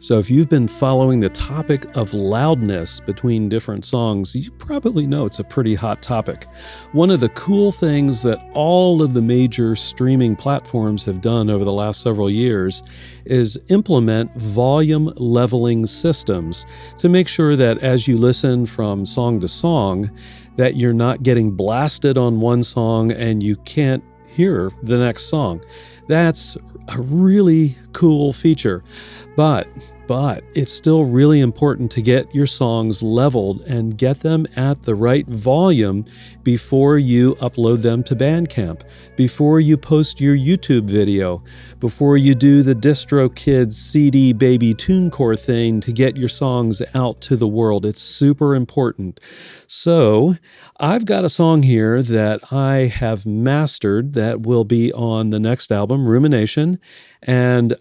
So if you've been following the topic of loudness between different songs, you probably know it's a pretty hot topic. One of the cool things that all of the major streaming platforms have done over the last several years is implement volume leveling systems to make sure that as you listen from song to song, that you're not getting blasted on one song and you can't hear the next song. That's a really cool feature, but it's still really important to get your songs leveled and get them at the right volume before you upload them to Bandcamp, before you post your YouTube video, before you do the DistroKids CD Baby TuneCore thing to get your songs out to the world. It's super important. So I've got a song here that I have mastered that will be on the next album, Rumination, and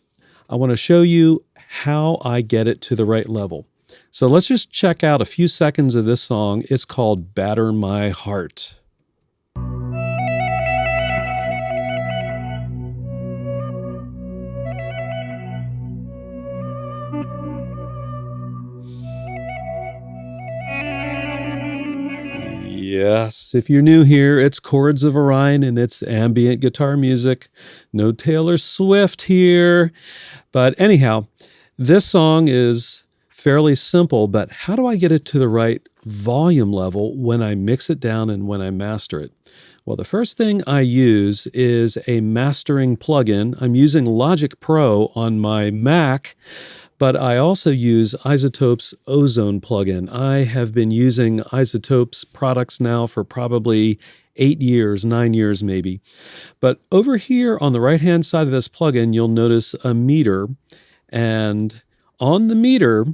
I want to show you how I get it to the right level. So let's just check out a few seconds of this song. It's called Batter My Heart. Yes, if you're new here, it's Chords of Orion and it's ambient guitar music. No Taylor Swift here. But anyhow, this song is fairly simple, but how do I get it to the right volume level when I mix it down and when I master it? Well, the first thing I use is a mastering plugin. I'm using Logic Pro on my Mac, but I also use iZotope's Ozone plugin. I have been using iZotope's products now for probably 8 years, 9 years maybe. But over here on the right-hand side of this plugin, you'll notice a meter. And on the meter,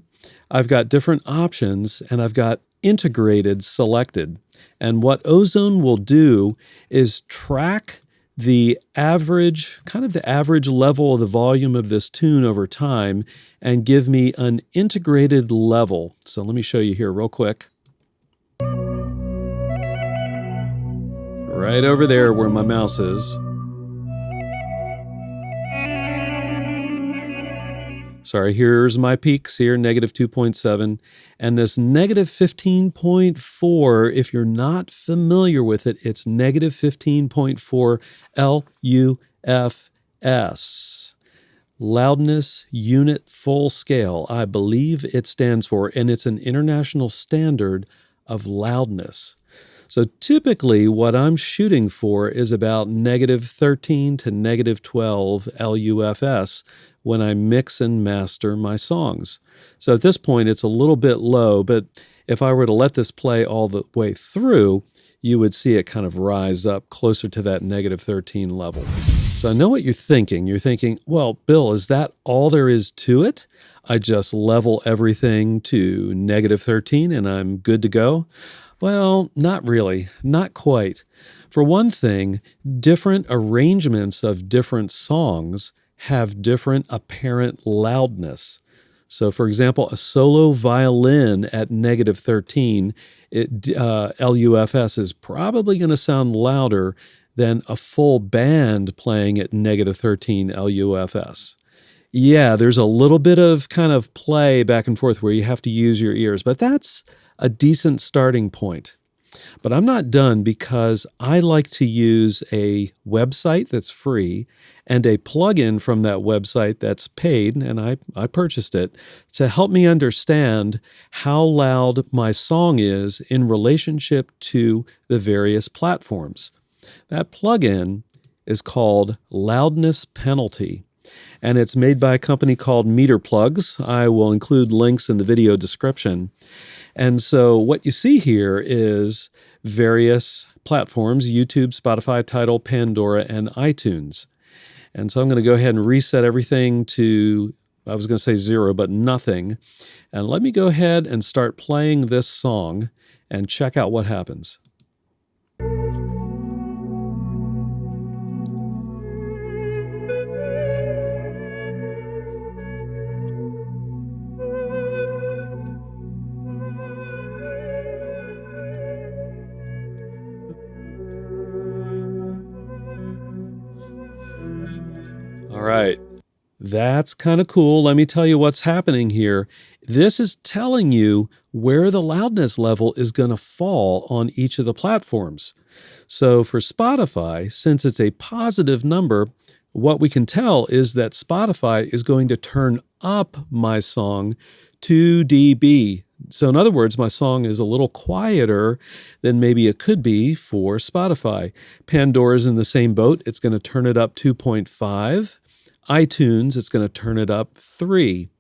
I've got different options and I've got integrated selected. And what Ozone will do is track the average, kind of the average level of the volume of this tune over time and give me an integrated level. So let me show you here real quick. Right over there where my mouse is. Sorry, here's my peaks here, negative 2.7. And this negative 15.4, if you're not familiar with it, it's negative 15.4 LUFS. Loudness Unit Full Scale, I believe it stands for, and it's an international standard of loudness. So typically what I'm shooting for is about negative 13 to negative 12 LUFS when I mix and master my songs. So at this point, it's a little bit low, but if I were to let this play all the way through, you would see it kind of rise up closer to that negative 13 level. So I know what you're thinking. You're thinking, well, Bill, is that all there is to it? I just level everything to negative 13 and I'm good to go? Well, not really, not quite. For one thing, different arrangements of different songs have different apparent loudness. So for example, a solo violin at negative 13, LUFS is probably going to sound louder than a full band playing at negative 13 LUFS. Yeah, there's a little bit of kind of play back and forth where you have to use your ears, but that's a decent starting point. But I'm not done because I like to use a website that's free and a plugin from that website that's paid, and I purchased it, to help me understand how loud my song is in relationship to the various platforms. That plugin is called Loudness Penalty, and it's made by a company called Meter Plugs. I will include links in the video description. And so what you see here is various platforms: YouTube, Spotify, Tidal, Pandora, and iTunes. And so I'm going to go ahead and reset everything to, I was going to say 0, but nothing. And let me go ahead and start playing this song and check out what happens. All right, That's kind of cool. Let me tell you what's happening here. This is telling you where the loudness level is going to fall on each of the platforms. So for Spotify, since it's a positive number, what we can tell is that Spotify is going to turn up my song 2 dB. So in other words, my song is a little quieter than maybe it could be for Spotify. Pandora's in the same boat. It's going to turn it up 2.5. iTunes, it's going to turn it up 3.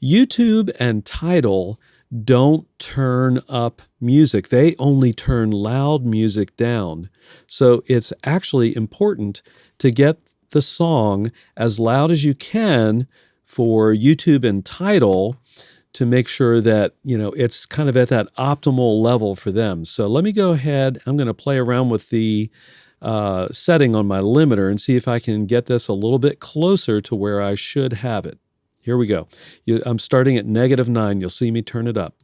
YouTube and Tidal don't turn up music. They only turn loud music down. So it's actually important to get the song as loud as you can for YouTube and Tidal to make sure that, it's kind of at that optimal level for them. So let me go ahead. I'm going to play around with the setting on my limiter and see if I can get this a little bit closer to where I should have it. Here we go. I'm starting at -9. You'll see me turn it up.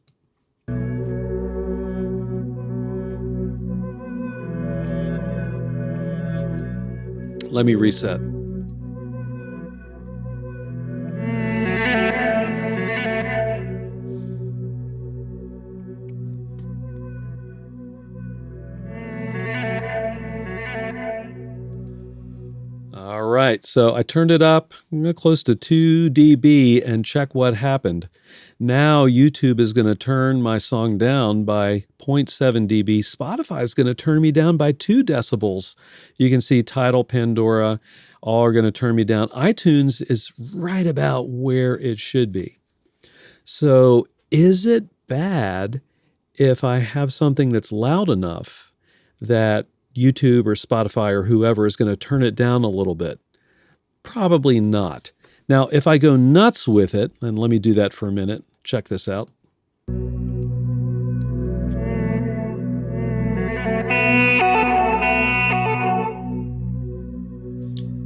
Let me reset. All right, so I turned it up close to 2 dB and check what happened. Now YouTube is going to turn my song down by 0.7 dB. Spotify is going to turn me down by 2 decibels. You can see Tidal, Pandora, all are going to turn me down. iTunes is right about where it should be. So is it bad if I have something that's loud enough that YouTube or Spotify or whoever is going to turn it down a little bit? Probably not. Now, if I go nuts with it, and let me do that for a minute, check this out.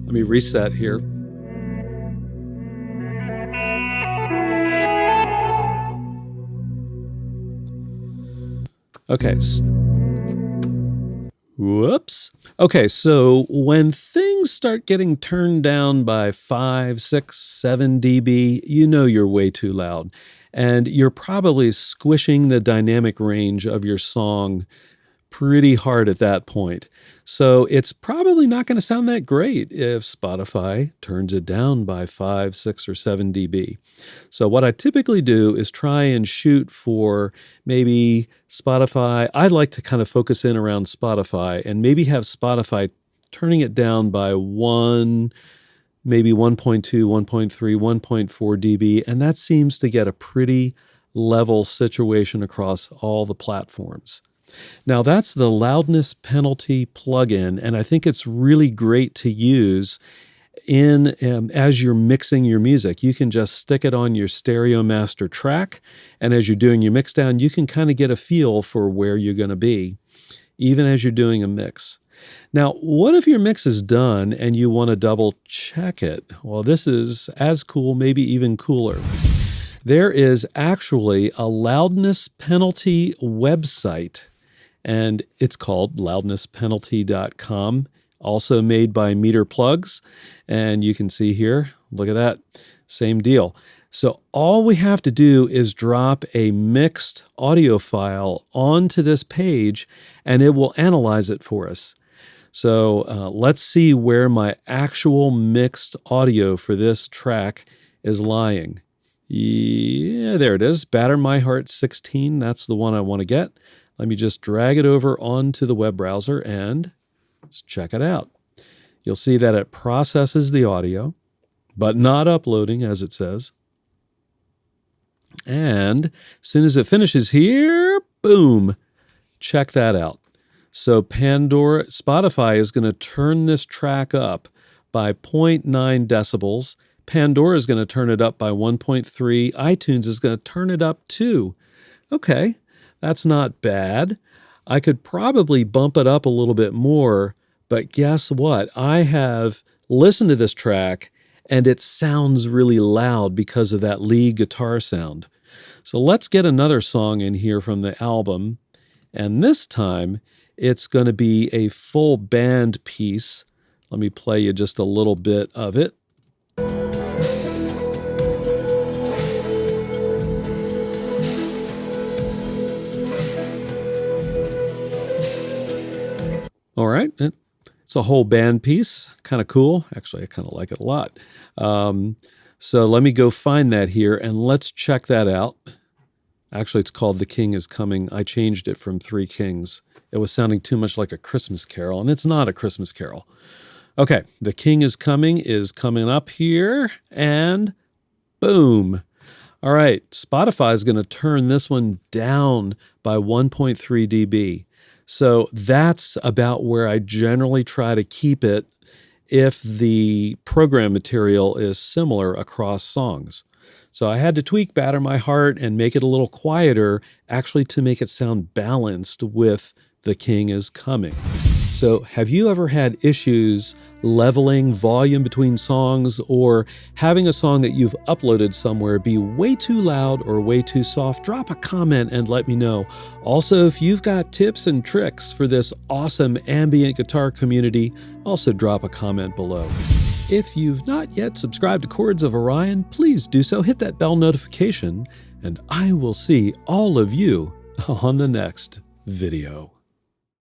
Let me reset here. Okay. Whoops. Okay, so when things start getting turned down by 5, 6, 7 dB, you know you're way too loud. And you're probably squishing the dynamic range of your song pretty hard at that point. So it's probably not going to sound that great if Spotify turns it down by 5, 6, or 7 dB. So what I typically do is try and shoot for maybe Spotify. I like to kind of focus in around Spotify and maybe have Spotify turning it down by 1, maybe 1.2, 1.3, 1.4 dB. And that seems to get a pretty level situation across all the platforms. Now that's the loudness penalty plugin, and I think it's really great to use in as you're mixing your music. You can just stick it on your stereo master track, and as you're doing your mix down, you can kind of get a feel for where you're going to be, even as you're doing a mix. Now, what if your mix is done and you want to double check it? Well, this is as cool, maybe even cooler. There is actually a loudness penalty website, and it's called loudnesspenalty.com, also made by Meter Plugs. And you can see here, look at that, same deal. So all we have to do is drop a mixed audio file onto this page, and it will analyze it for us. So let's see where my actual mixed audio for this track is lying. Yeah, there it is, Batter My Heart 16. That's the one I want to get. Let me just drag it over onto the web browser and let's check it out. You'll see that it processes the audio, but not uploading, as it says. And as soon as it finishes here, boom, check that out. So Spotify is going to turn this track up by 0.9 decibels. Pandora is going to turn it up by 1.3. iTunes is going to turn it up 2. Okay, that's not bad. I could probably bump it up a little bit more, but guess what? I have listened to this track, and it sounds really loud because of that lead guitar sound. So let's get another song in here from the album, and this time it's going to be a full band piece. Let me play you just a little bit of it. It's a whole band piece, kind of cool. Actually, I kind of like it a lot. So let me go find that here and let's check that out. Actually, it's called The King is Coming. I changed it from Three Kings. It was sounding too much like a Christmas carol, and it's not a Christmas carol. Okay, The King is coming up here, and boom. All right, Spotify is going to turn this one down by 1.3 dB. So that's about where I generally try to keep it if the program material is similar across songs. So I had to tweak Batter My Heart and make it a little quieter, actually to make it sound balanced with The King is Coming. So have you ever had issues leveling volume between songs or having a song that you've uploaded somewhere be way too loud or way too soft? Drop a comment and let me know. Also, if you've got tips and tricks for this awesome ambient guitar community, also drop a comment below. If you've not yet subscribed to Chords of Orion, please do so. Hit that bell notification, and I will see all of you on the next video.